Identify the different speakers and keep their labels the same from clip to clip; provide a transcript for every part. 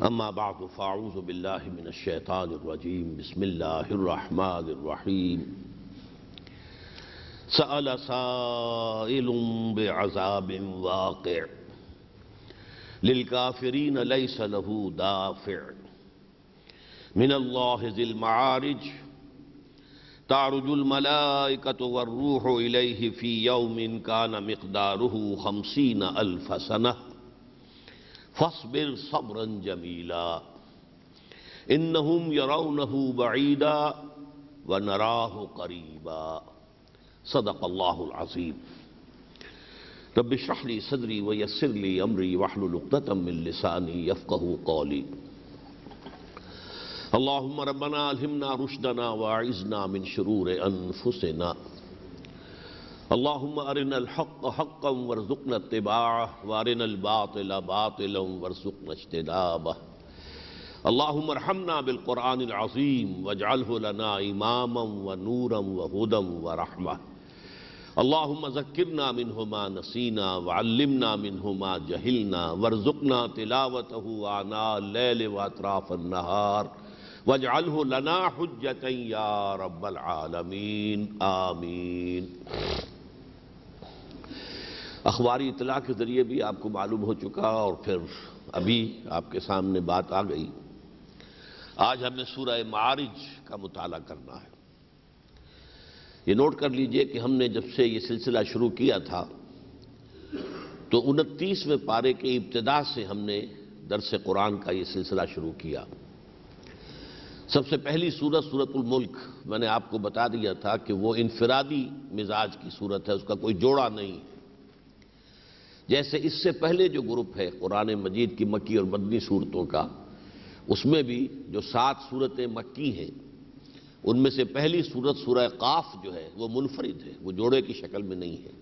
Speaker 1: اما بعد فاعوذ باللہ من الشیطان الرجیم بسم اللہ الرحمن الرحیم سأل سائل بعذاب واقع للکافرین لیس له دافع من اللہ ذی المعارج تعرج الملائکة والروح الیہ فی یوم کان مقدارہ 50,000 سنہ فاصبر صبرا جمیلا انہم یرونہ بعیدا ونراہ قریبا صدق اللہ العظیم رب اشرح لی صدری ویسر لی امری واحلل عقدۃ من لسانی یفقہوا قولی اللہم ربنا الہمنا رشدنا واعذنا من شرور انفسنا اللہم ارنا الحق حقا وارزقنا اتباعه وارنا الباطل باطلا وارزقنا اجتنابه اللہم ارحمنا بالقرآن العظیم واجعله لنا اماما ونورا وہدا ورحمة اللہم ذکرنا منہ ما نسینا وعلمنا منہ ما جہلنا وارزقنا تلاوته آناء اللیل واطراف النہار واجعله لنا حجتا یا رب العالمین آمین۔ اخباری اطلاع کے ذریعے بھی آپ کو معلوم ہو چکا اور پھر ابھی آپ کے سامنے بات آ گئی۔ آج ہمیں سورہ معارج کا مطالعہ کرنا ہے۔ یہ نوٹ کر لیجئے کہ ہم نے جب سے یہ سلسلہ شروع کیا تھا تو 29ویں پارے کے ابتدا سے ہم نے درس قرآن کا یہ سلسلہ شروع کیا۔ سب سے پہلی سورت سورۃ الملک میں نے آپ کو بتا دیا تھا کہ وہ انفرادی مزاج کی سورت ہے، اس کا کوئی جوڑا نہیں۔ جیسے اس سے پہلے جو گروپ ہے قرآن مجید کی مکی اور مدنی صورتوں کا، اس میں بھی جو 7 سورتیں مکی ہیں ان میں سے پہلی سورت سورہ قاف جو ہے وہ منفرد ہے، وہ جوڑے کی شکل میں نہیں ہے۔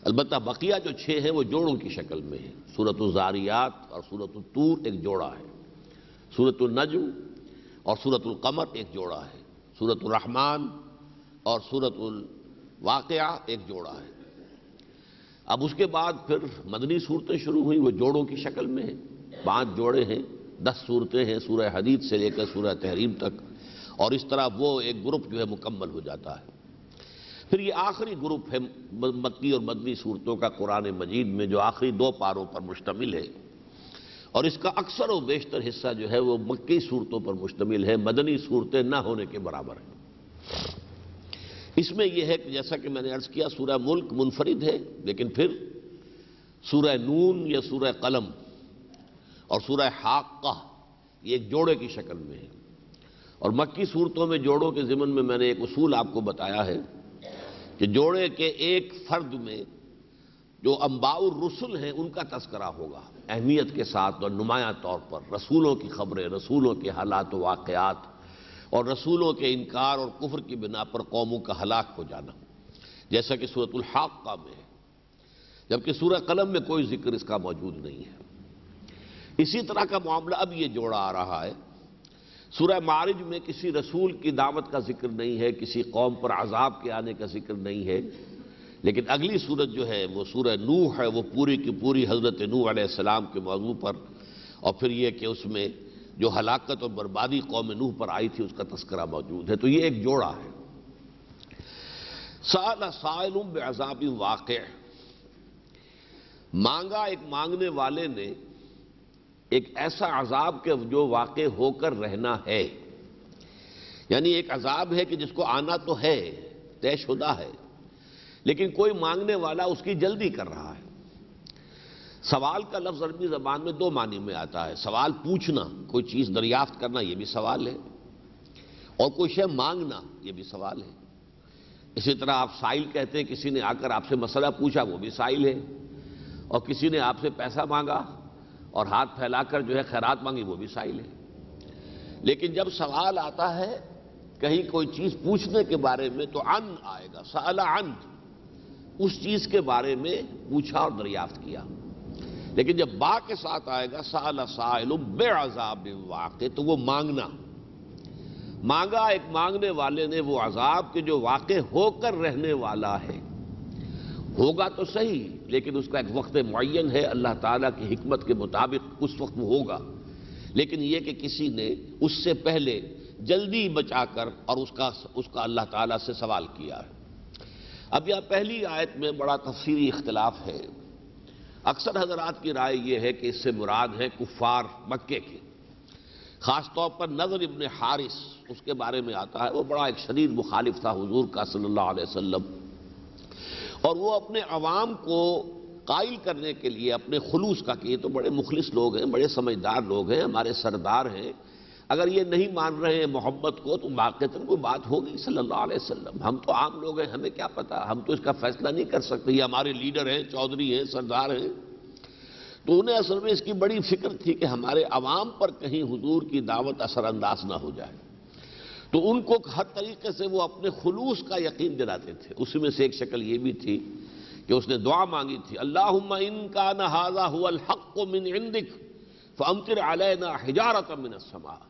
Speaker 1: البتہ بقیہ جو 6 ہیں وہ جوڑوں کی شکل میں ہیں۔ سورۃ الذاریات اور سورۃ الطور ایک جوڑا ہے، سورۃ النجم اور سورۃ القمر ایک جوڑا ہے، سورۃ الرحمن اور سورۃ الواقعہ ایک جوڑا ہے۔ اب اس کے بعد پھر مدنی صورتیں شروع ہوئیں، وہ جوڑوں کی شکل میں ہیں، 5 جوڑے ہیں، 10 صورتیں ہیں سورہ حدید سے لے کر سورہ تحریم تک، اور اس طرح وہ ایک گروپ جو ہے مکمل ہو جاتا ہے۔ پھر یہ آخری گروپ ہے مکی اور مدنی صورتوں کا قرآن مجید میں، جو آخری 2 پاروں پر مشتمل ہے، اور اس کا اکثر و بیشتر حصہ جو ہے وہ مکی صورتوں پر مشتمل ہے، مدنی صورتیں نہ ہونے کے برابر ہیں۔ اس میں یہ ہے کہ جیسا کہ میں نے عرض کیا سورہ ملک منفرد ہے، لیکن پھر سورہ نون یا سورہ قلم اور سورہ حاقہ یہ ایک جوڑے کی شکل میں ہے۔ اور مکی صورتوں میں جوڑوں کے ضمن میں نے ایک اصول آپ کو بتایا ہے کہ جوڑے کے ایک فرد میں جو انباء الرسل ہیں ان کا تذکرہ ہوگا اہمیت کے ساتھ اور نمایاں طور پر، رسولوں کی خبریں، رسولوں کے حالات و واقعات، اور رسولوں کے انکار اور کفر کی بنا پر قوموں کا ہلاک ہو جانا، جیسا کہ سورۃ الحاقہ میں ہے، جبکہ سورہ قلم میں کوئی ذکر اس کا موجود نہیں ہے۔ اسی طرح کا معاملہ اب یہ جوڑا آ رہا ہے۔ سورہ معارج میں کسی رسول کی دعوت کا ذکر نہیں ہے، کسی قوم پر عذاب کے آنے کا ذکر نہیں ہے، لیکن اگلی سورت جو ہے وہ سورہ نوح ہے، وہ پوری کی پوری حضرت نوح علیہ السلام کے موضوع پر، اور پھر یہ کہ اس میں جو ہلاکت اور بربادی قوم نوح پر آئی تھی اس کا تذکرہ موجود ہے۔ تو یہ ایک جوڑا ہے۔ سأل سائل بعذاب واقع، مانگا ایک مانگنے والے نے ایک ایسا عذاب کہ جو واقع ہو کر رہنا ہے، یعنی ایک عذاب ہے کہ جس کو آنا تو ہے، طے شدہ ہے، لیکن کوئی مانگنے والا اس کی جلدی کر رہا ہے۔ سوال کا لفظ عربی زبان میں 2 معنی میں آتا ہے۔ سوال پوچھنا، کوئی چیز دریافت کرنا، یہ بھی سوال ہے، اور کوئی شے مانگنا یہ بھی سوال ہے۔ اسی طرح آپ سائل کہتے ہیں، کسی نے آ کر آپ سے مسئلہ پوچھا وہ بھی سائل ہے، اور کسی نے آپ سے پیسہ مانگا اور ہاتھ پھیلا کر جو ہے خیرات مانگی وہ بھی سائل ہے۔ لیکن جب سوال آتا ہے کہیں کوئی چیز پوچھنے کے بارے میں تو عن آئے گا، سأل عن، اس چیز کے بارے میں پوچھا اور دریافت کیا۔ لیکن جب با کے ساتھ آئے گا سأل سائل بعذاب واقع، تو وہ مانگنا، مانگا ایک مانگنے والے نے وہ عذاب کہ جو واقع ہو کر رہنے والا ہے۔ ہوگا تو صحیح، لیکن اس کا ایک وقت معین ہے، اللہ تعالیٰ کی حکمت کے مطابق اس وقت وہ ہوگا، لیکن یہ کہ کسی نے اس سے پہلے جلدی بچا کر اور اس کا اللہ تعالیٰ سے سوال کیا ہے۔ اب یہاں پہلی آیت میں بڑا تفصیلی اختلاف ہے۔ اکثر حضرات کی رائے یہ ہے کہ اس سے مراد ہے کفار مکے کے، خاص طور پر نضر ابن حارث اس کے بارے میں آتا ہے، وہ بڑا ایک شدید مخالف تھا حضور کا صلی اللہ علیہ وسلم، اور وہ اپنے عوام کو قائل کرنے کے لیے اپنے خلوص کا کہ یہ تو بڑے مخلص لوگ ہیں، بڑے سمجھدار لوگ ہیں، ہمارے سردار ہیں، اگر یہ نہیں مان رہے ہیں محمد کو تو واقعتاً کوئی بات ہوگی صلی اللہ علیہ وسلم، ہم تو عام لوگ ہیں، ہمیں کیا پتا، ہم تو اس کا فیصلہ نہیں کر سکتے، یہ ہمارے لیڈر ہیں، چودھری ہیں، سردار ہیں۔ تو انہیں اصل میں اس کی بڑی فکر تھی کہ ہمارے عوام پر کہیں حضور کی دعوت اثر انداز نہ ہو جائے، تو ان کو ہر طریقے سے وہ اپنے خلوص کا یقین دلاتے تھے۔ اسی میں سے ایک شکل یہ بھی تھی کہ اس نے دعا مانگی تھی، اللہم ان کان ھذا ھو الحق من عندک فامطر علینا حجارۃ من السماء،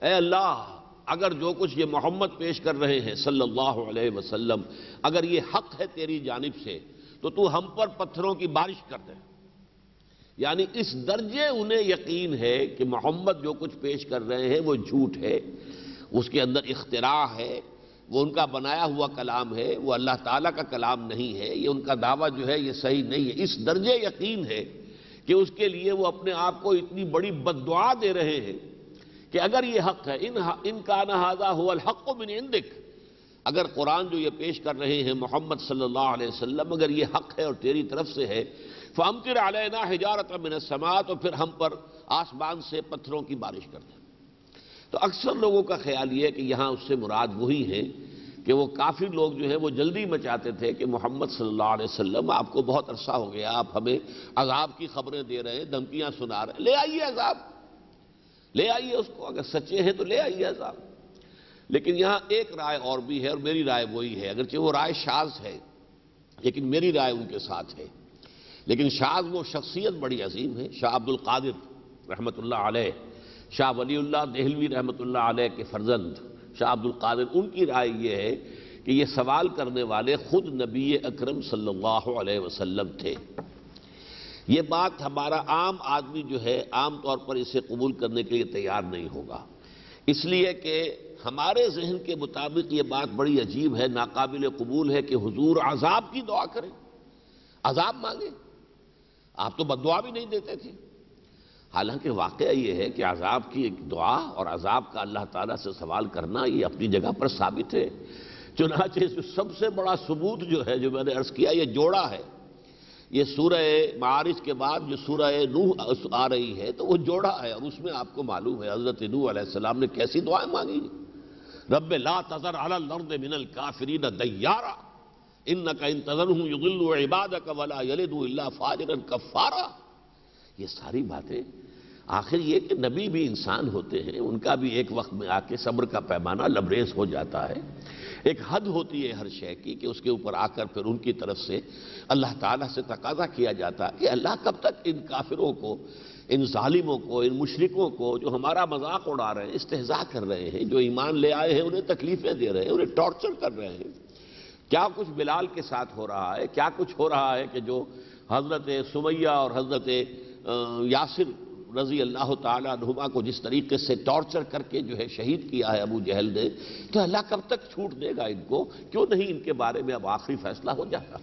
Speaker 1: اے اللہ اگر جو کچھ یہ محمد پیش کر رہے ہیں صلی اللہ علیہ وسلم اگر یہ حق ہے تیری جانب سے تو ہم پر پتھروں کی بارش کر دے۔ یعنی اس درجے انہیں یقین ہے کہ محمد جو کچھ پیش کر رہے ہیں وہ جھوٹ ہے، اس کے اندر اختراع ہے، وہ ان کا بنایا ہوا کلام ہے، وہ اللہ تعالیٰ کا کلام نہیں ہے، یہ ان کا دعویٰ جو ہے یہ صحیح نہیں ہے۔ اس درجے یقین ہے کہ اس کے لیے وہ اپنے آپ کو اتنی بڑی بد دعا دے رہے ہیں کہ اگر یہ حق ہے، ان کان ھذا ھو الحق من عندک، اگر قرآن جو یہ پیش کر رہے ہیں محمد صلی اللہ علیہ وسلم اگر یہ حق ہے اور تیری طرف سے ہے، فامطر علینا حجارۃ من السماء، تو پھر ہم پر آسمان سے پتھروں کی بارش کر دے۔ تو اکثر لوگوں کا خیال یہ ہے کہ یہاں اس سے مراد وہی ہے کہ وہ کافر لوگ جو ہے وہ جلدی مچاتے تھے کہ محمد صلی اللہ علیہ وسلم آپ کو بہت عرصہ ہو گیا، آپ ہمیں عذاب کی خبریں دے رہے ہیں، دھمکیاں سنا رہے ہیں، لے آئیے عذاب، لے آئیے اس کو، اگر سچے ہیں تو لے آئیے عذاب۔ لیکن یہاں ایک رائے اور بھی ہے، اور میری رائے وہی ہے، اگرچہ وہ رائے شاذ ہے لیکن میری رائے ان کے ساتھ ہے۔ لیکن شاذ وہ شخصیت بڑی عظیم ہے، شاہ عبد القادر رحمۃ اللہ علیہ، شاہ ولی اللہ دہلوی رحمۃ اللہ علیہ کے فرزند شاہ عبد القادر، ان کی رائے یہ ہے کہ یہ سوال کرنے والے خود نبی اکرم صلی اللہ علیہ وسلم تھے۔ یہ بات ہمارا عام آدمی جو ہے عام طور پر اسے قبول کرنے کے لیے تیار نہیں ہوگا، اس لیے کہ ہمارے ذہن کے مطابق یہ بات بڑی عجیب ہے، ناقابل قبول ہے کہ حضور عذاب کی دعا کریں، عذاب مانگیں، آپ تو بد دعا بھی نہیں دیتے تھے۔ حالانکہ واقعہ یہ ہے کہ عذاب کی ایک دعا اور عذاب کا اللہ تعالیٰ سے سوال کرنا یہ اپنی جگہ پر ثابت ہے۔ چنانچہ اس میں سب سے بڑا ثبوت جو ہے، جو میں نے عرض کیا، یہ جوڑا ہے، یہ سورہ معارج کے بعد جو سورہ نوح آ رہی ہے تو وہ جوڑا ہے، اور اس میں آپ کو معلوم ہے حضرت نوح علیہ السلام نے کیسی دعائیں مانگی، رب لا تذر علی الارض من الکافرین دیارا انک ان تذرہم یضلوا عبادک ولا یلدوا الا فاجرا کفارا۔ یہ ساری باتیں، آخر یہ کہ نبی بھی انسان ہوتے ہیں، ان کا بھی ایک وقت میں آ کے صبر کا پیمانہ لبریز ہو جاتا ہے، ایک حد ہوتی ہے ہر شے کی کہ اس کے اوپر آ کر پھر ان کی طرف سے اللہ تعالیٰ سے تقاضا کیا جاتا ہے کہ اللہ کب تک ان کافروں کو، ان ظالموں کو، ان مشرکوں کو جو ہمارا مذاق اڑا رہے ہیں، استہزاء کر رہے ہیں، جو ایمان لے آئے ہیں انہیں تکلیفیں دے رہے ہیں، انہیں ٹارچر کر رہے ہیں۔ کیا کچھ بلال کے ساتھ ہو رہا ہے، کیا کچھ ہو رہا ہے کہ جو حضرت سمیہ اور حضرت یاسر رضی اللہ تعالیٰ عنہما کو جس طریقے سے ٹارچر کر کے جو ہے شہید کیا ہے ابو جہل نے، تو اللہ کب تک چھوٹ دے گا ان کو؟ کیوں نہیں ان کے بارے میں اب آخری فیصلہ ہو جاتا؟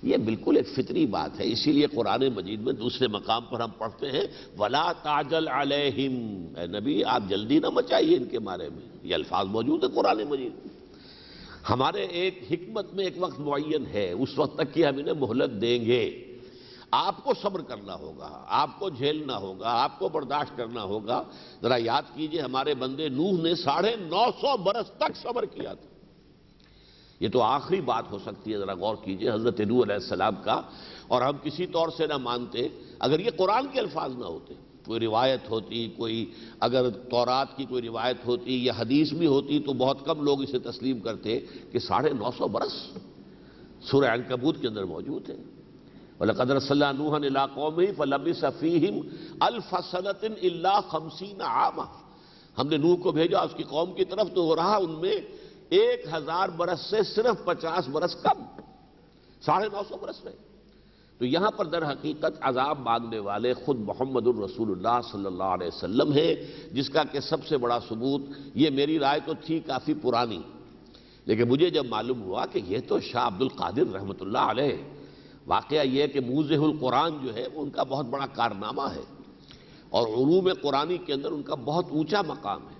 Speaker 1: یہ بالکل ایک فطری بات ہے، اسی لیے قرآن مجید میں دوسرے مقام پر ہم پڑھتے ہیں وَلَا تَعْجَلْ عَلَيْهِمْ، اے نبی آپ جلدی نہ مچائیے ان کے بارے میں۔ یہ الفاظ موجود ہے قرآن مجید میں۔ ہمارے ایک حکمت میں ایک وقت معین ہے، اس وقت تک کہ ہم انہیں مہلت دیں گے، آپ کو صبر کرنا ہوگا، آپ کو جھیلنا ہوگا، آپ کو برداشت کرنا ہوگا۔ ذرا یاد کیجئے ہمارے بندے نوح نے 950 برس تک صبر کیا تھا۔ یہ تو آخری بات ہو سکتی ہے، ذرا غور کیجئے حضرت نوح علیہ السلام کا، اور ہم کسی طور سے نہ مانتے اگر یہ قرآن کے الفاظ نہ ہوتے، کوئی روایت ہوتی، کوئی اگر تورات کی کوئی روایت ہوتی یا حدیث بھی ہوتی تو بہت کم لوگ اسے تسلیم کرتے کہ 950 برس سورہ عنکبوت کے اندر موجود ہے۔ وَلَقَدْ أَرْسَلْنَا نُوحًا إِلَىٰ قَوْمِهِ فَلَبِثَ فِيهِمْ أَلْفَ سَنَةٍ إِلَّا 50 عاما، ہم نے نوح کو بھیجا اس کی قوم کی طرف تو وہ رہا ان میں 1000 برس سے صرف 50 برس کم، 950 برس رہے۔ تو یہاں پر در حقیقت عذاب مانگنے والے خود محمد الرسول اللہ صلی اللہ علیہ وسلم ہے، جس کا کہ سب سے بڑا ثبوت، یہ میری رائے تو تھی کافی پرانی، لیکن مجھے جب معلوم ہوا کہ یہ تو شاہ عبد القادر رحمۃ اللہ علیہ، واقعہ یہ ہے کہ موضح القرآن جو ہے وہ ان کا بہت بڑا کارنامہ ہے، اور علوم قرآنی کے اندر ان کا بہت اونچا مقام ہے۔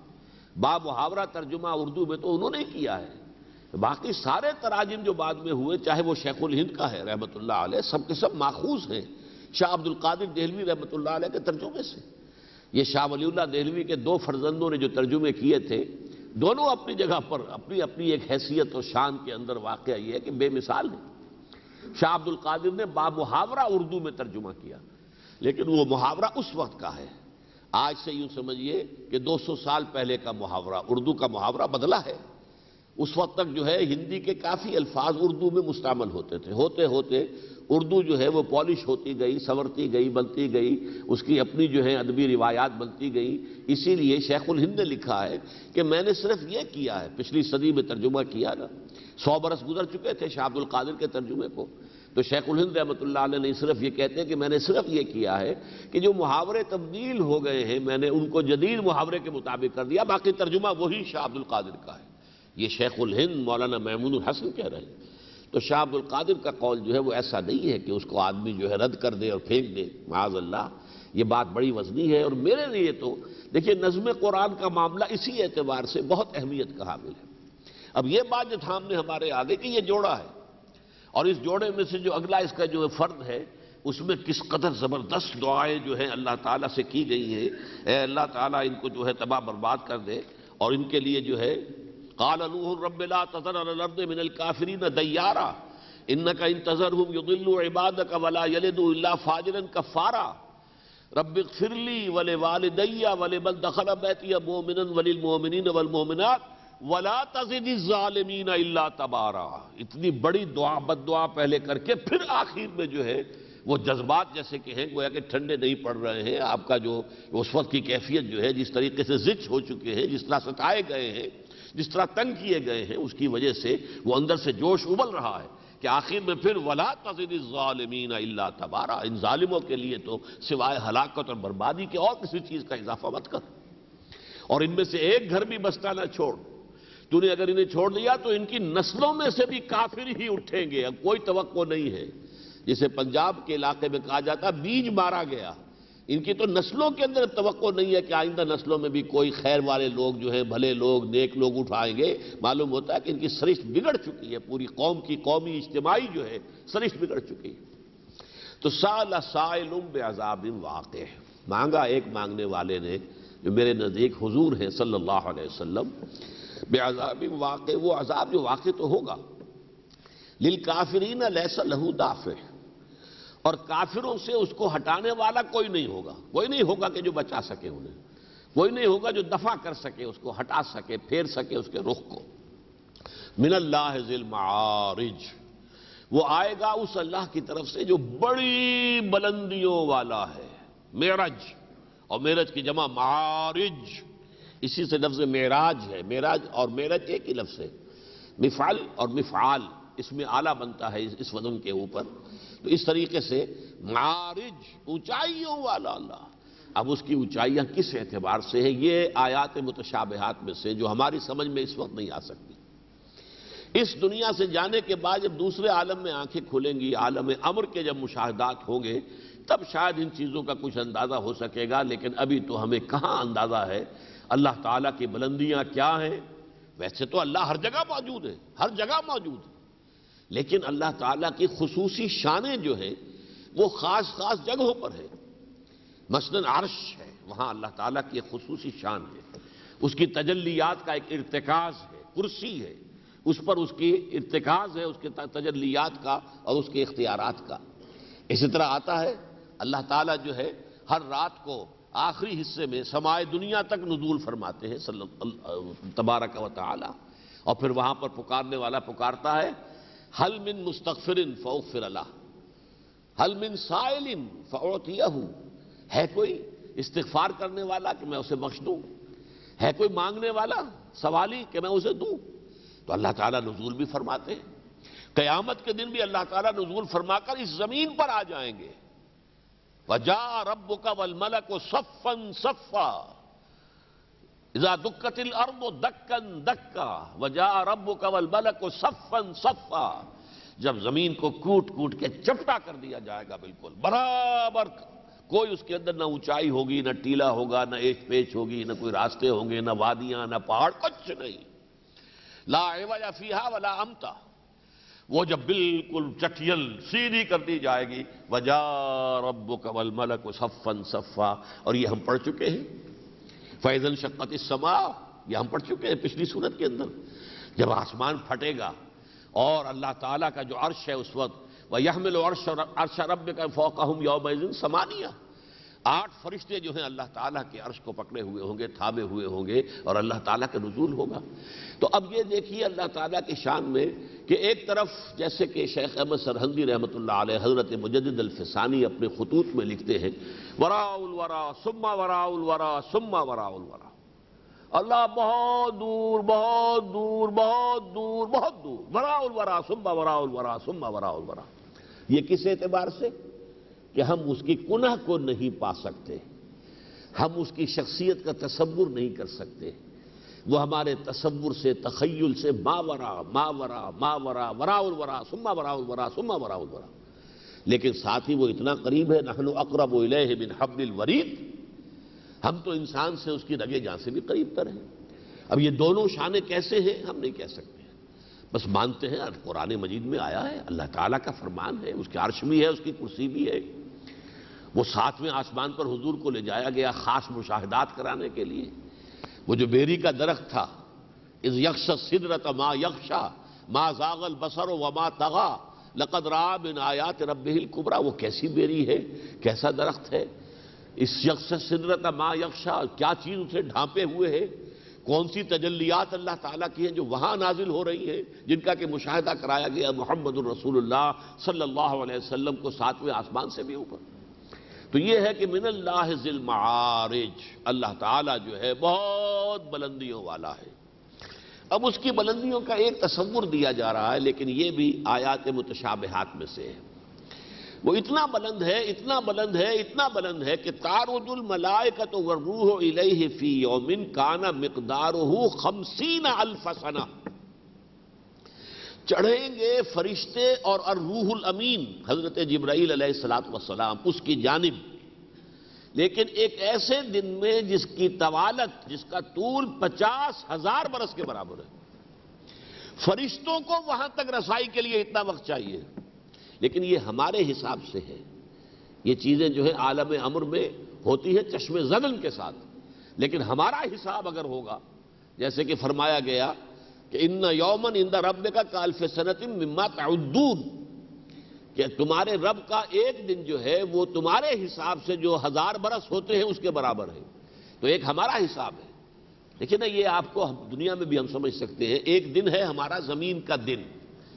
Speaker 1: با محاورہ ترجمہ اردو میں تو انہوں نے کیا ہے، باقی سارے تراجم جو بعد میں ہوئے، چاہے وہ شیخ الہند کا ہے رحمۃ اللہ علیہ، سب کے سب ماخوذ ہیں شاہ عبد القادر دہلوی رحمۃ اللہ علیہ کے ترجمے سے۔ یہ شاہ ولی اللہ دہلوی کے دو فرزندوں نے جو ترجمے کیے تھے، دونوں اپنی جگہ پر اپنی اپنی ایک حیثیت اور شان کے اندر واقعہ یہ ہے کہ بے مثال ہے۔ شاہ عبد القادر نے با محاورہ اردو میں ترجمہ کیا، لیکن وہ محاورہ اس وقت کا ہے، آج سے یوں سمجھیے کہ 200 سال پہلے کا محاورہ، اردو کا محاورہ بدلا ہے۔ اس وقت تک جو ہے ہندی کے کافی الفاظ اردو میں مستعمل ہوتے تھے، ہوتے ہوتے اردو جو ہے وہ پالش ہوتی گئی، سنورتی گئی، بنتی گئی، اس کی اپنی جو ہے ادبی روایات بنتی گئی۔ اسی لیے شیخ الہند نے لکھا ہے کہ میں نے صرف یہ کیا ہے، پچھلی صدی میں ترجمہ کیا نا، 100 برس گزر چکے تھے شاہ عبد القادر کے ترجمے کو، تو شیخ الہند رحمۃ اللہ علیہ نے صرف یہ کہتے ہیں کہ میں نے صرف یہ کیا ہے کہ جو محاورے تبدیل ہو گئے ہیں میں نے ان کو جدید محاورے کے مطابق کر دیا، باقی ترجمہ وہی شاہ عبد القادر کا ہے۔ یہ شیخ الہند مولانا محمود الحسن کہہ رہے ہیں۔ تو شاہ عبد القادر کا قول جو ہے وہ ایسا نہیں ہے کہ اس کو آدمی جو ہے رد کر دے اور پھینک دے، معاذ اللہ، یہ بات بڑی وزنی ہے۔ اور میرے لیے تو دیکھیے نظم قرآن کا معاملہ اسی اعتبار سے بہت اہمیت کا حامل ہے۔ اب یہ بات جو سامنے ہمارے آگے کہ یہ جوڑا ہے، اور اس جوڑے میں سے جو اگلا اس کا جو فرد ہے، اس میں کس قدر زبردست دعائیں جو ہیں اللہ تعالیٰ سے کی گئی ہیں، اے اللہ تعالیٰ ان کو جو ہے تباہ برباد کر دے، اور ان کے لیے جو ہے قال نوح رب لا تذر على الارض من الكافرين ديارا انك ان تذرهم يضلوا عبادك ولا يلدوا الا فاجرا كفارا رب اغفر لي ولوالدي ولمن دخل بيتي مؤمنا وللمؤمنين والمؤمنات ولا تزد الظالمين الا تبارا۔ اتنی بڑی دعا بد دعا پہلے کر کے پھر آخر میں جو ہے وہ جذبات جیسے کہ ہیں گویا کہ ٹھنڈے نہیں پڑ رہے ہیں، آپ کا جو اس وقت کی کیفیت جو ہے جس طریقے سے زچ ہو چکے ہیں، جس طرح ستائے گئے ہیں، جس طرح تنگ کیے گئے ہیں، اس کی وجہ سے وہ اندر سے جوش ابل رہا ہے کہ آخر میں پھر وَلَا تَزِدِ الظَّالِمِينَ إِلَّا تَبَارًا، ان ظالموں کے لیے تو سوائے ہلاکت اور بربادی کے اور کسی چیز کا اضافہ مت کر، اور ان میں سے ایک گھر بھی بستا نہ چھوڑ۔ تو نے اگر انہیں چھوڑ دیا تو ان کی نسلوں میں سے بھی کافر ہی اٹھیں گے، اب کوئی توقع نہیں ہے۔ جسے پنجاب کے علاقے میں کہا جاتا بیج مارا گیا، ان کی تو نسلوں کے اندر توقع نہیں ہے کہ آئندہ نسلوں میں بھی کوئی خیر والے لوگ جو ہیں، بھلے لوگ، نیک لوگ اٹھائیں گے۔ معلوم ہوتا ہے کہ ان کی سرشت بگڑ چکی ہے، پوری قوم کی قومی اجتماعی جو ہے سرشت بگڑ چکی ہے۔ تو سأل سائل بعذاب واقع، مانگا ایک مانگنے والے نے جو میرے نزدیک حضور ہیں صلی اللہ علیہ وسلم، بعذاب واقع، وہ عذاب جو واقع تو ہوگا، للکافرین لیس لہ دافع، اور کافروں سے اس کو ہٹانے والا کوئی نہیں ہوگا، کوئی نہیں ہوگا کہ جو بچا سکے انہیں، کوئی نہیں ہوگا جو دفع کر سکے، اس کو ہٹا سکے، پھیر سکے اس کے رخ کو۔ من اللہ ذی المعارج، وہ آئے گا اس اللہ کی طرف سے جو بڑی بلندیوں والا ہے، معرج، اور معرج کی جمع معارج، اسی سے لفظ معراج ہے، معراج اور معرج ایک ہی لفظ ہے، مفعل اور مفعال، اس میں آلہ بنتا ہے اس وزن کے اوپر، تو اس طریقے سے معارج، اونچائیوں والا اللہ۔ اب اس کی اونچائیاں کس اعتبار سے ہیں، یہ آیات متشابہات میں سے جو ہماری سمجھ میں اس وقت نہیں آ سکتی۔ اس دنیا سے جانے کے بعد جب دوسرے عالم میں آنکھیں کھلیں گی، عالم امر کے جب مشاہدات ہوں گے، تب شاید ان چیزوں کا کچھ اندازہ ہو سکے گا، لیکن ابھی تو ہمیں کہاں اندازہ ہے اللہ تعالیٰ کی بلندیاں کیا ہیں۔ ویسے تو اللہ ہر جگہ موجود ہے، ہر جگہ موجود ہے، لیکن اللہ تعالیٰ کی خصوصی شانیں جو ہیں وہ خاص خاص جگہوں پر ہیں۔ مثلاً عرش ہے، وہاں اللہ تعالیٰ کی ایک خصوصی شان ہے، اس کی تجلیات کا ایک ارتکاز ہے۔ کرسی ہے، اس پر اس کی ارتکاز ہے، اس کے تجلیات کا اور اس کے اختیارات کا۔ اسی طرح آتا ہے اللہ تعالیٰ جو ہے ہر رات کو آخری حصے میں سمائے دنیا تک نزول فرماتے ہیں تبارک و تعالی، اور پھر وہاں پر پکارنے والا پکارتا ہے حل من مستغفر فاغفر لہ، حل من سائل فاعطیہ، ہے کوئی استغفار کرنے والا کہ میں اسے بخش دوں، ہے کوئی مانگنے والا سوالی کہ میں اسے دوں۔ تو اللہ تعالیٰ نزول بھی فرماتے ہیں۔ قیامت کے دن بھی اللہ تعالیٰ نزول فرما کر اس زمین پر آ جائیں گے. وَجَاءَ رَبُّكَ وَالْمَلَكُ صَفًّا صَفًّا اذا دکت الارض دکا دکا وجاء ربک والملک صفا صفا. جب زمین کو کوٹ کوٹ کے چپٹا کر دیا جائے گا بالکل برابر، کوئی اس کے اندر نہ اونچائی ہوگی، نہ ٹیلا ہوگا، نہ ایچ پیچ ہوگی، نہ کوئی راستے ہوں گے، نہ وادیاں، نہ پہاڑ، کچھ نہیں. لا عوج فیہا ولا امتا. وہ جب بالکل چٹیل سیدھی کر دی جائے گی. وجاء ربک والملک صفا صفا. اور یہ ہم پڑھ چکے ہیں فَإِذَا انشَقَّتِ السَّمَاءُ، یہ ہم پڑھ چکے ہیں پچھلی سورت کے اندر. جب آسمان پھٹے گا اور اللہ تعالیٰ کا جو عرش ہے اس وقت وَيَحْمِلُ عَرْشَ رَبِّكَ فَوْقَهُمْ يَوْمَئِذٍ ثَمَانِيَةٌ. 8 فرشتے جو ہیں اللہ تعالیٰ کے عرش کو پکڑے ہوئے ہوں گے، تھامے ہوئے ہوں گے، اور اللہ تعالیٰ کا نزول ہوگا. تو اب یہ دیکھیے اللہ تعالیٰ کی شان میں کہ ایک طرف جیسے کہ شیخ احمد سرہندی رحمۃ اللہ علیہ حضرت مجدد الفسانی اپنے خطوط میں لکھتے ہیں وراء الورا ثم وراء الورا ثم وراء الورا. اللہ بہت دور بہت دور بہت دور بہت دور. وراء الورا ثم وراء الورا ثم وراء الورا. یہ کس اعتبار سے کہ ہم اس کی کنہ کو نہیں پا سکتے، ہم اس کی شخصیت کا تصور نہیں کر سکتے. وہ ہمارے تصور سے، تخیل سے ماورا ماورا ماورا وراء الورا ثم وراء الورا ثم وراء الورا. لیکن ساتھ ہی وہ اتنا قریب ہے، نحن اقرب الیہ من حبل الورید. ہم تو انسان سے اس کی رگے جان سے بھی قریب تر ہیں. اب یہ دونوں شانیں کیسے ہیں ہم نہیں کہہ سکتے، بس مانتے ہیں قرآن مجید میں آیا ہے، اللہ تعالیٰ کا فرمان ہے، اس کے عرش بھی ہے، اس کی کرسی بھی ہے. وہ 7ویں آسمان پر حضور کو لے جایا گیا خاص مشاہدات کرانے کے لیے. وہ جو بیری کا درخت تھا، اذ یغشی السدرۃ ما یغشی ما زاغ البصر وما طغی لقد رأى من آیات ربہ الکبریٰ. وہ کیسی بیری ہے، کیسا درخت ہے. اس یغشی السدرۃ ما یغشی، کیا چیز اسے ڈھانپے ہوئے ہے، کون سی تجلیات اللہ تعالیٰ کی ہیں جو وہاں نازل ہو رہی ہیں، جن کا کہ مشاہدہ کرایا گیا محمد الرسول اللہ صلی اللہ علیہ وسلم کو 7ویں آسمان سے بھی اوپر. تو یہ ہے کہ من اللہ ذی المعارج، اللہ تعالیٰ جو ہے بہت بلندیوں والا ہے. اب اس کی بلندیوں کا ایک تصور دیا جا رہا ہے، لیکن یہ بھی آیات متشابہات میں سے ہے. وہ اتنا بلند ہے، اتنا بلند ہے، اتنا بلند ہے کہ تعرج الملائکۃ والروح الیہ فی یوم کان مقدارہ 50,000 سنہ. چڑھیں گے فرشتے اور الروح الامین حضرت جبرائیل علیہ السلام اس کی جانب، لیکن ایک ایسے دن میں جس کی طوالت، جس کا طول 50,000 برس کے برابر ہے. فرشتوں کو وہاں تک رسائی کے لیے اتنا وقت چاہیے. لیکن یہ ہمارے حساب سے ہے، یہ چیزیں جو ہے عالم امر میں ہوتی ہے چشم زدن کے ساتھ. لیکن ہمارا حساب اگر ہوگا جیسے کہ فرمایا گیا کہ ان یومن عند ربک کالف سنۃ مما تعدون، کہ تمہارے رب کا ایک دن جو ہے وہ تمہارے حساب سے جو 1000 برس ہوتے ہیں اس کے برابر ہے. تو ایک ہمارا حساب ہے. دیکھیں نا، یہ آپ کو دنیا میں بھی ہم سمجھ سکتے ہیں. ایک دن ہے ہمارا زمین کا دن،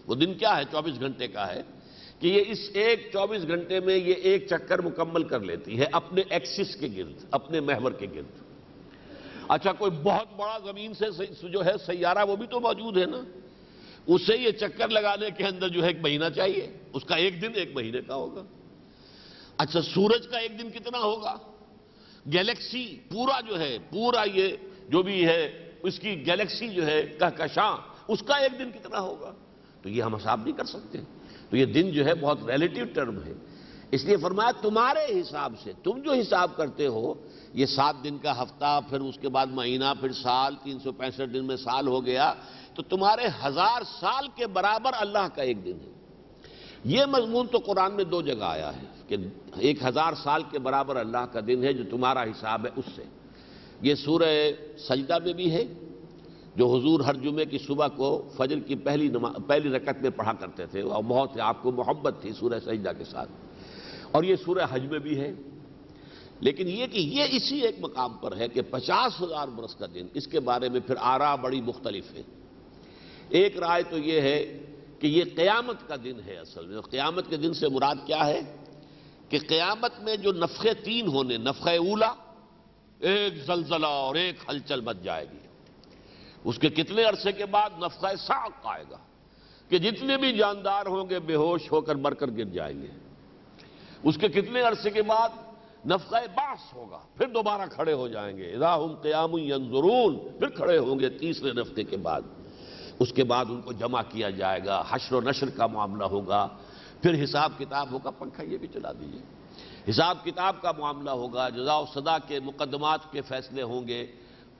Speaker 1: وہ دن کیا ہے 24 گھنٹے کا ہے، کہ یہ اس ایک 24 گھنٹے میں یہ ایک چکر مکمل کر لیتی ہے اپنے ایکسس کے گرد، اپنے محور کے گرد. اچھا کوئی بہت بڑا زمین سے جو ہے سیارہ وہ بھی تو موجود ہے نا، اسے یہ چکر لگانے کے اندر جو ہے 1 مہینہ چاہیے، اس کا ایک دن 1 مہینے کا ہوگا. اچھا سورج کا ایک دن کتنا ہوگا، گیلیکسی پورا جو ہے، پورا یہ جو بھی ہے اس کی گیلیکسی جو ہے کہکشاں، اس کا ایک دن کتنا ہوگا. تو یہ ہم حساب نہیں کر سکتے. تو یہ دن جو ہے بہت ریلیٹیو ٹرم ہے. اس لیے فرمایا تمہارے حساب سے، تم جو حساب کرتے ہو یہ 7 دن کا ہفتہ، پھر اس کے بعد مہینہ، پھر سال، 365 دن میں سال ہو گیا، تو تمہارے 1000 سال کے برابر اللہ کا ایک دن ہے. یہ مضمون تو قرآن میں 2 جگہ آیا ہے کہ 1000 سال کے برابر اللہ کا دن ہے جو تمہارا حساب ہے اس سے. یہ سورہ سجدہ میں بھی ہے جو حضور ہر جمعے کی صبح کو فجر کی پہلی رکعت میں پڑھا کرتے تھے، اور بہت آپ کو محبت تھی سورہ سجدہ کے ساتھ. اور یہ سورہ حج میں بھی ہے. لیکن یہ کہ یہ اسی ایک مقام پر ہے کہ 50,000 برس کا دن، اس کے بارے میں پھر آراء بڑی مختلف ہے. ایک رائے تو یہ ہے کہ یہ قیامت کا دن ہے. اصل میں قیامت کے دن سے مراد کیا ہے کہ قیامت میں جو نفخے 3 ہونے، نفخہ اولا، ایک زلزلہ اور ایک ہلچل مچ جائے گی. اس کے کتنے عرصے کے بعد نفخہ صاعق آئے گا. کہ جتنے بھی جاندار ہوں گے بے ہوش ہو کر مر کر گر جائیں گے. اس کے کتنے عرصے کے بعد نفخہ بعث ہوگا، پھر دوبارہ کھڑے ہو جائیں گے. اذا ہم قیام ینظرون، پھر کھڑے ہوں گے تیسرے نفخے کے بعد. اس کے بعد ان کو جمع کیا جائے گا، حشر و نشر کا معاملہ ہوگا، پھر حساب کتاب ہوگا. پنکھا یہ بھی چلا دیجیے. حساب کتاب کا معاملہ ہوگا، جزا و سزا کے مقدمات کے فیصلے ہوں گے.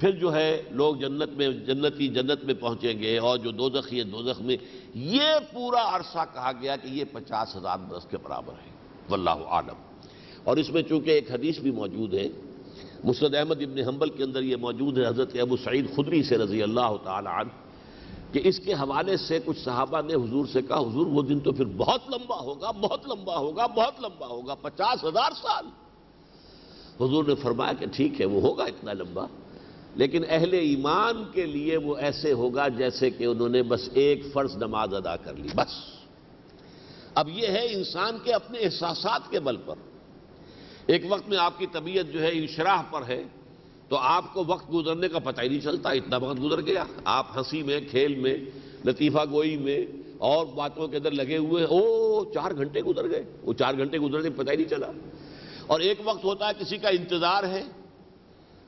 Speaker 1: پھر جو ہے لوگ جنتی جنت میں پہنچیں گے، اور جو دوزخی دوزخ میں. یہ پورا عرصہ کہا گیا کہ یہ 50,000 برس کے برابر ہے. واللہ عالم. اور اس میں چونکہ ایک حدیث بھی موجود ہے، مسند احمد ابن حنبل کے اندر یہ موجود ہے حضرت ابو سعید خدری سے رضی اللہ تعالی عنہ، کہ اس کے حوالے سے کچھ صحابہ نے حضور سے کہا حضور وہ دن تو پھر بہت لمبا ہوگا، بہت لمبا ہوگا، بہت لمبا ہوگا، 50,000 سال. حضور نے فرمایا کہ ٹھیک ہے وہ ہوگا اتنا لمبا، لیکن اہل ایمان کے لیے وہ ایسے ہوگا جیسے کہ انہوں نے بس ایک فرض نماز ادا کر لی بس. اب یہ ہے انسان کے اپنے احساسات کے بل پر. ایک وقت میں آپ کی طبیعت جو ہے انشراح پر ہے تو آپ کو وقت گزرنے کا پتہ ہی نہیں چلتا، اتنا وقت گزر گیا. آپ ہنسی میں، کھیل میں، لطیفہ گوئی میں اور باتوں کے اندر لگے ہوئے، 4 گھنٹے گزر گئے. وہ 4 گھنٹے گزرنے کا پتہ ہی نہیں چلا. اور ایک وقت ہوتا ہے کسی کا انتظار ہے،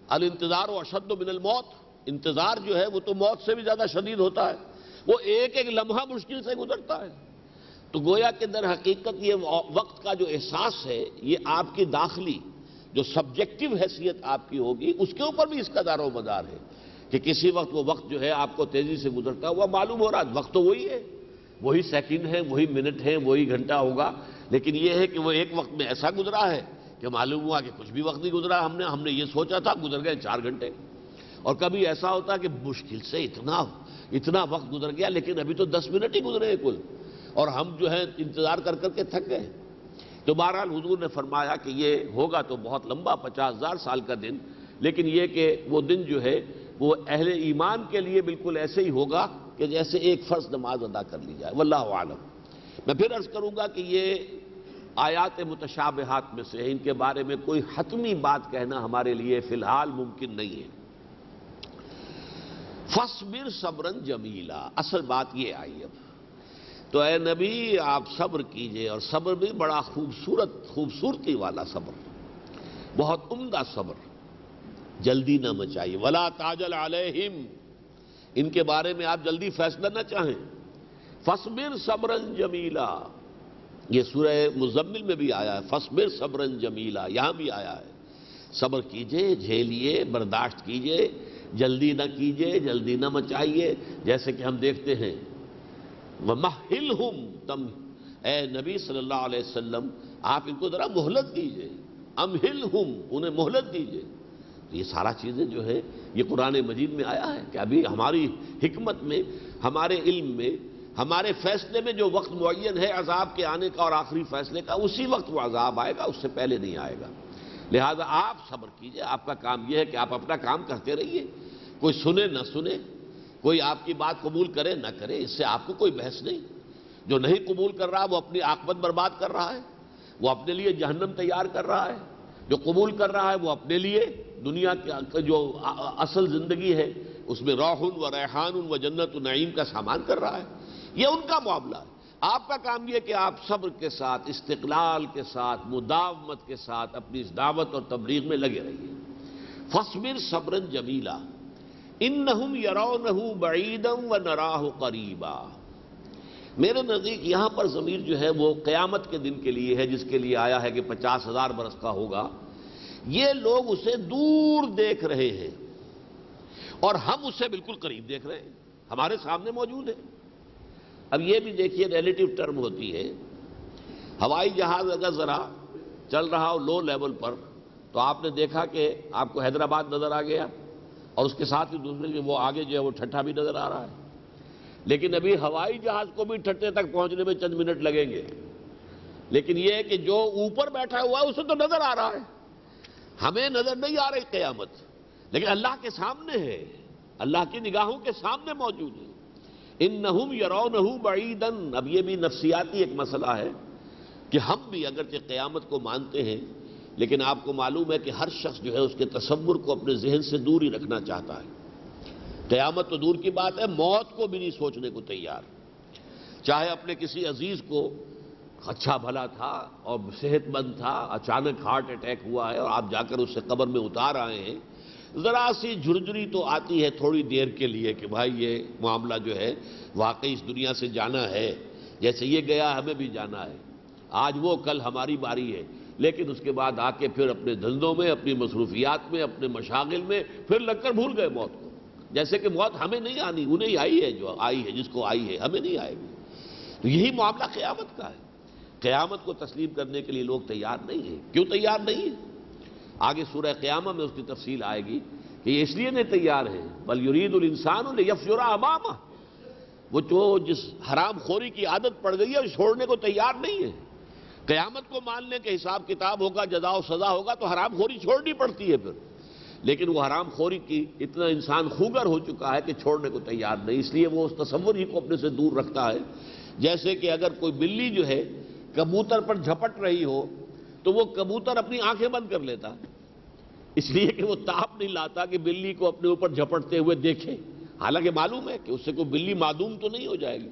Speaker 1: الانتظار اشد من الموت. انتظار جو ہے وہ تو موت سے بھی زیادہ شدید ہوتا ہے. وہ ایک ایک لمحہ مشکل سے گزرتا ہے. تو گویا کہ در حقیقت یہ وقت کا جو احساس ہے یہ آپ کی داخلی جو سبجیکٹو حیثیت آپ کی ہوگی اس کے اوپر بھی اس کا دار و مدار ہے کہ کسی وقت وہ وقت جو ہے آپ کو تیزی سے گزرتا ہوا معلوم ہو رہا ہے. وقت تو وہی ہے، وہی سیکنڈ ہے، وہی منٹ ہے، وہی گھنٹہ ہوگا، لیکن یہ ہے کہ وہ ایک وقت میں ایسا گزرا ہے کہ معلوم ہوا کہ کچھ بھی وقت نہیں گزرا. ہم نے یہ سوچا تھا، گزر گئے 4 گھنٹے. اور کبھی ایسا ہوتا ہے کہ مشکل سے اتنا وقت گزر گیا لیکن ابھی تو 10 منٹ ہی گزرے ہیں کل، اور ہم جو ہے انتظار کر کر کے تھک گئے. تو بہرحال حضور نے فرمایا کہ یہ ہوگا تو بہت لمبا 50,000 سال کا دن، لیکن یہ کہ وہ دن جو ہے وہ اہل ایمان کے لیے بالکل ایسے ہی ہوگا کہ جیسے ایک فرض نماز ادا کر لی جائے. واللہ عالم. میں پھر عرض کروں گا کہ یہ آیات متشابہات میں سے ان کے بارے میں کوئی حتمی بات کہنا ہمارے لیے فی الحال ممکن نہیں ہے. فاصبر صبرا جمیلا، اصل بات یہ آئی. اب تو اے نبی آپ صبر کیجئے، اور صبر بھی بڑا خوبصورتی والا صبر، بہت عمدہ صبر. جلدی نہ مچائیے. ولا تعجل علیہم، ان کے بارے میں آپ جلدی فیصلہ نہ چاہیں. فاصبر صبرا جمیلا، یہ سورہ مزمل میں بھی آیا ہے. فاصبر صبرا جمیلا، یہاں بھی آیا ہے. صبر کیجئے، جھیلیے، برداشت کیجئے، جلدی نہ کیجئے، جلدی نہ مچائیے. جیسے کہ ہم دیکھتے ہیں وَمَحِّلْهُمْ، اے نبی صلی اللہ علیہ وسلم آپ ان کو ذرا مہلت دیجئے. امہلہم، انہیں مہلت دیجئے. تو یہ سارا چیزیں جو ہے یہ قرآن مجید میں آیا ہے کہ ابھی ہماری حکمت میں، ہمارے علم میں، ہمارے فیصلے میں جو وقت معین ہے عذاب کے آنے کا اور آخری فیصلے کا، اسی وقت وہ عذاب آئے گا، اس سے پہلے نہیں آئے گا. لہذا آپ صبر کیجئے. آپ کا کام یہ ہے کہ آپ اپنا کام کرتے رہیے. کوئی سنے نہ سنے، کوئی آپ کی بات قبول کرے نہ کرے، اس سے آپ کو کوئی بحث نہیں. جو نہیں قبول کر رہا وہ اپنی عاقبت برباد کر رہا ہے، وہ اپنے لیے جہنم تیار کر رہا ہے. جو قبول کر رہا ہے وہ اپنے لیے دنیا کی جو اصل زندگی ہے اس میں روح و ریحان و جنت و نعیم کا سامان کر رہا ہے. یہ ان کا معاملہ ہے. آپ کا کام یہ کہ آپ صبر کے ساتھ، استقلال کے ساتھ، مداومت کے ساتھ اپنی اس دعوت اور تبلیغ میں لگے رہیے. فاصبر صبرا جمیلا انہم یرونہ بعیدا ونراہ قریبا. میرے نزدیک یہاں پر ضمیر جو ہے وہ قیامت کے دن کے لیے ہے، جس کے لیے آیا ہے کہ 50,000 برس کا ہوگا. یہ لوگ اسے دور دیکھ رہے ہیں اور ہم اسے بالکل قریب دیکھ رہے ہیں، ہمارے سامنے موجود ہے. اب یہ بھی دیکھیے ریلیٹو ٹرم ہوتی ہے. ہوائی جہاز اگر ذرا چل رہا ہو لو لیول پر تو آپ نے دیکھا کہ آپ کو حیدرآباد نظر آ گیا، اور اس کے ساتھ ہی دوسرے وہ آگے جو ہے وہ ٹھٹھا بھی نظر آ رہا ہے. لیکن ابھی ہوائی جہاز کو بھی ٹھٹھے تک پہنچنے میں چند منٹ لگیں گے. لیکن یہ ہے کہ جو اوپر بیٹھا ہوا ہے اسے تو نظر آ رہا ہے، ہمیں نظر نہیں آ رہی قیامت، لیکن اللہ کے سامنے ہے، اللہ کی نگاہوں کے سامنے موجود ہے. انہم یرونہ بعیدا. اب یہ بھی نفسیاتی ایک مسئلہ ہے کہ ہم بھی اگرچہ قیامت کو مانتے ہیں لیکن آپ کو معلوم ہے کہ ہر شخص جو ہے اس کے تصور کو اپنے ذہن سے دور ہی رکھنا چاہتا ہے. قیامت تو دور کی بات ہے، موت کو بھی نہیں سوچنے کو تیار. چاہے اپنے کسی عزیز کو اچھا بھلا تھا اور صحت مند تھا، اچانک ہارٹ اٹیک ہوا ہے اور آپ جا کر اسے قبر میں اتار آئے ہیں، ذرا سی جھرجھری تو آتی ہے تھوڑی دیر کے لیے کہ بھائی یہ معاملہ جو ہے واقعی اس دنیا سے جانا ہے، جیسے یہ گیا ہمیں بھی جانا ہے، آج وہ کل ہماری باری ہے۔ لیکن اس کے بعد آ کے پھر اپنے دھندوں میں، اپنی مصروفیات میں، اپنے مشاغل میں پھر لگ کر بھول گئے موت کو، جیسے کہ موت ہمیں نہیں آنی، انہیں آئی ہے، جو آئی ہے، جس کو آئی ہے، ہمیں نہیں آئے گی۔ تو یہی معاملہ قیامت کا ہے۔ قیامت کو تسلیم کرنے کے لیے لوگ تیار نہیں ہیں۔ کیوں تیار نہیں ہیں؟ آگے سورہ قیامہ میں اس کی تفصیل آئے گی کہ یہ اس لیے نہیں تیار ہیں، بل یرید الانسان لیفجر امامہ، وہ جو جس حرام خوری کی عادت پڑ گئی ہے وہ چھوڑنے کو تیار نہیں ہے۔ قیامت کو ماننے کے حساب کتاب ہوگا، جزا و سزا ہوگا تو حرام خوری چھوڑنی پڑتی ہے پھر، لیکن وہ حرام خوری کی اتنا انسان خوگر ہو چکا ہے کہ چھوڑنے کو تیار نہیں، اس لیے وہ اس تصور ہی کو اپنے سے دور رکھتا ہے۔ جیسے کہ اگر کوئی بلی جو ہے کبوتر پر جھپٹ رہی ہو تو وہ کبوتر اپنی آنکھیں بند کر لیتا، اس لیے کہ وہ تاب نہیں لاتا کہ بلی کو اپنے اوپر جھپٹتے ہوئے دیکھے، حالانکہ معلوم ہے کہ اس سے کوئی بلی معدوم تو نہیں ہو جائے گی،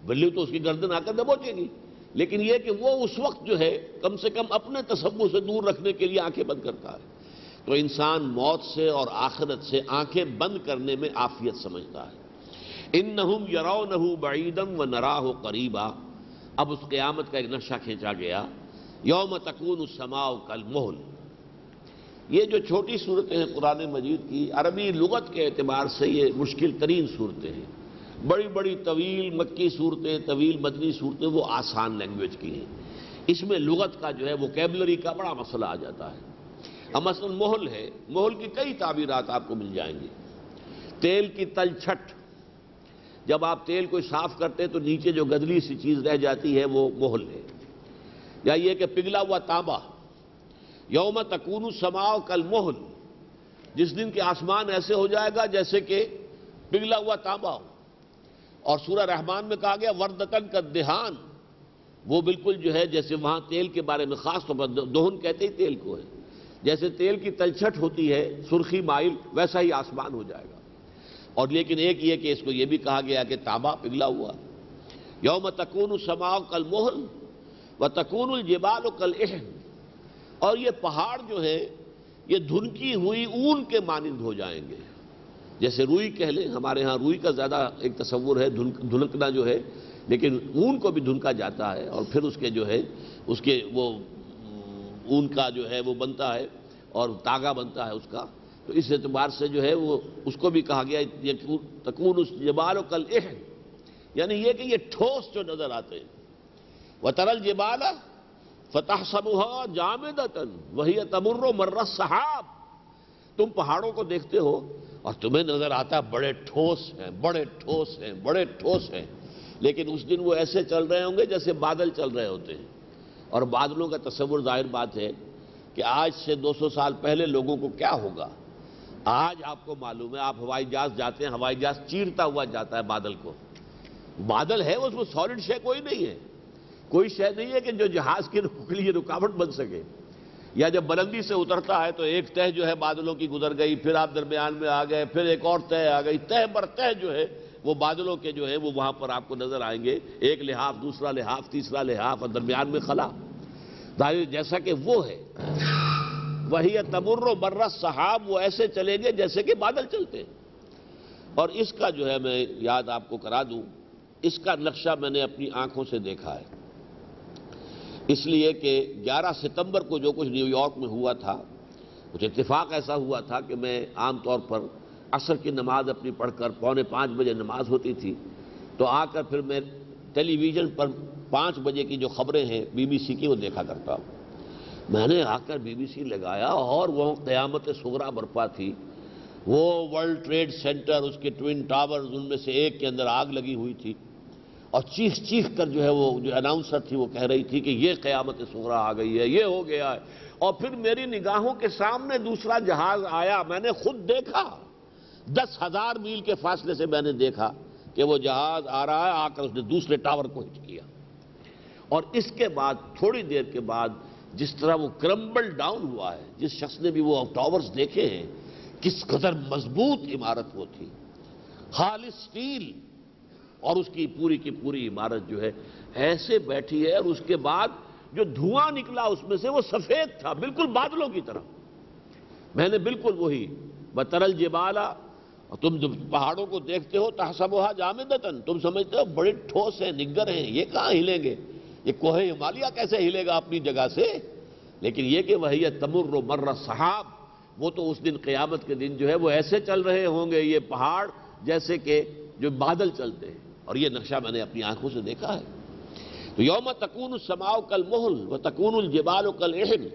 Speaker 1: بلی تو اس کی گردن آ کر دبوچے گی، لیکن یہ کہ وہ اس وقت جو ہے کم سے کم اپنے تصور سے دور رکھنے کے لیے آنکھیں بند کرتا ہے۔ تو انسان موت سے اور آخرت سے آنکھیں بند کرنے میں عافیت سمجھتا ہے۔ انہم یرونہ بعیدا ونراہ قریبا، اب اس قیامت کا ایک نقشہ کھینچا گیا، یوم تکون السماء کالمہل۔ یہ جو چھوٹی صورتیں ہیں قرآن مجید کی، عربی لغت کے اعتبار سے یہ مشکل ترین صورتیں ہیں۔ بڑی بڑی طویل مکی صورتیں، طویل مدنی صورتیں وہ آسان لینگویج کی ہیں، اس میں لغت کا جو ہے ووکیبلری کا بڑا مسئلہ آ جاتا ہے۔ اب مثلا محل ہے، محل کی کئی تعبیرات آپ کو مل جائیں گی۔ تیل کی تلچھٹ، جب آپ تیل کو صاف کرتے تو نیچے جو گدلی سی چیز رہ جاتی ہے وہ محل ہے۔ یا یہ کہ پگھلا ہوا تانبا، یوم تکون السماء کالمہل، جس دن کے آسمان ایسے ہو جائے گا جیسے کہ پگھلا ہوا تانبا ہو۔ اور سورہ رحمان میں کہا گیا وردتن کالدہان، وہ بالکل جو ہے جیسے وہاں تیل کے بارے میں خاص طور پر دہن کہتے ہی تیل کو ہے، جیسے تیل کی تلچھٹ ہوتی ہے سرخی مائل، ویسا ہی آسمان ہو جائے گا۔ اور لیکن ایک یہ کہ اس کو یہ بھی کہا گیا کہ تانبا پگھلا ہوا۔ یوم تکون السماء کالمہل وتکون الجبال کالعہن، اور یہ پہاڑ جو ہے یہ دھنکی ہوئی اون کے مانند ہو جائیں گے، جیسے روئی کہہ لیں، ہمارے ہاں روئی کا زیادہ ایک تصور ہے دھنکنا جو ہے، لیکن اون کو بھی دھنکا جاتا ہے اور پھر اس کے جو ہے اس کے وہ اون کا جو ہے وہ بنتا ہے اور تاگا بنتا ہے اس کا، تو اس اعتبار سے جو ہے وہ اس کو بھی کہا گیا تکون الجبال کالعہن، یعنی یہ کہ یہ ٹھوس جو نظر آتے ہیں۔ وَتَرَى الْجِبَالَ فَتَحْسَبُهَا جَامِدَةً وَهِيَ تَمُرُّ مَرَّ السَّحَابِ، تم پہاڑوں کو دیکھتے ہو اور تمہیں نظر آتا ہے بڑے ٹھوس ہیں، بڑے ٹھوس ہیں، بڑے ٹھوس ہیں، لیکن اس دن وہ ایسے چل رہے ہوں گے جیسے بادل چل رہے ہوتے ہیں۔ اور بادلوں کا تصور ظاہر بات ہے کہ آج سے 200 سال پہلے لوگوں کو کیا ہوگا۔ آج آپ کو معلوم ہے، آپ ہوائی جہاز جاتے ہیں، ہوائی جہاز چیرتا ہوا جاتا ہے بادل کو، بادل ہے اس میں سالڈ شے کوئی نہیں ہے، کوئی شے نہیں ہے کہ جو جہاز کے لیے رکاوٹ بن سکے۔ یا جب بلندی سے اترتا ہے تو ایک تہ جو ہے بادلوں کی گزر گئی، پھر آپ درمیان میں آ گئے، پھر ایک اور تہ آ گئی، تہ بر تہ جو ہے وہ بادلوں کے جو ہے وہ وہاں پر آپ کو نظر آئیں گے، ایک لحاف، دوسرا لحاف، تیسرا لحاف اور درمیان میں خلا، جیسا کہ وہ ہے۔ وہی تمر مر السحاب، وہ ایسے چلیں گے جیسے کہ بادل چلتے ہیں۔ اور اس کا جو ہے میں یاد آپ کو کرا دوں، اس کا نقشہ میں نے اپنی آنکھوں سے دیکھا ہے، اس لیے کہ 11 ستمبر کو جو کچھ نیو یارک میں ہوا تھا، کچھ اتفاق ایسا ہوا تھا کہ میں عام طور پر عصر کی نماز اپنی پڑھ کر 4:45 بجے نماز ہوتی تھی، تو آ کر پھر میں ٹیلی ویژن پر 5 بجے کی جو خبریں ہیں BBC کی وہ دیکھا کرتا ہوں۔ میں نے آ کر BBC لگایا اور وہ قیامت صغریٰ برپا تھی، وہ ورلڈ ٹریڈ سینٹر، اس کے ٹوئن ٹاورز، ان میں سے ایک کے اندر آگ لگی ہوئی تھی، اور چیخ چیخ کر جو ہے وہ جو اناؤنسر تھی وہ کہہ رہی تھی کہ یہ قیامت صغریٰ آ گئی ہے، یہ ہو گیا ہے۔ اور پھر میری نگاہوں کے سامنے دوسرا جہاز آیا، میں نے خود دیکھا، 10,000 میل کے فاصلے سے میں نے دیکھا کہ وہ جہاز آ رہا ہے، آ کر اس نے دوسرے ٹاور کو ہٹ کیا۔ اور اس کے بعد تھوڑی دیر کے بعد جس طرح وہ کرمبل ڈاؤن ہوا ہے، جس شخص نے بھی وہ ٹاورز دیکھے ہیں، کس قدر مضبوط عمارت وہ تھی، خالص سٹیل، اور اس کی پوری عمارت جو ہے ایسے بیٹھی ہے، اور اس کے بعد جو دھواں نکلا اس میں سے وہ سفید تھا، بالکل بادلوں کی طرح۔ میں نے بالکل وہی بترل جبالا، اور تم جب پہاڑوں کو دیکھتے ہو تحسبها جامدتن، تم سمجھتے ہو بڑے ٹھوس ہیں، نگر ہیں، یہ کہاں ہلیں گے، یہ کوہ ہمالیہ کیسے ہلے گا اپنی جگہ سے؟ لیکن یہ کہ وہی تمر مر السحاب، وہ تو اس دن قیامت کے دن جو ہے وہ ایسے چل رہے ہوں گے یہ پہاڑ جیسے کہ جو بادل چلتے ہیں، اور یہ نقشہ میں نے اپنی آنکھوں سے دیکھا ہے۔ تو یوم تکون السماء کالمہل وتکون الجبال کالعہن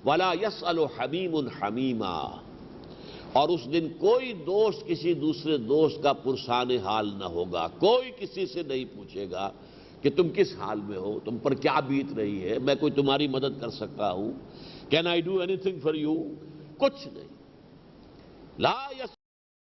Speaker 1: ولا یسأل حمیم حمیما، اور اس دن کوئی دوست کسی دوسرے دوست کا پرسان حال نہ ہوگا، کوئی کسی سے نہیں پوچھے گا کہ تم کس حال میں ہو، تم پر کیا بیت رہی ہے، میں کوئی تمہاری مدد کر سکتا ہوں، can I do any thing for you, کچھ نہیں۔ لا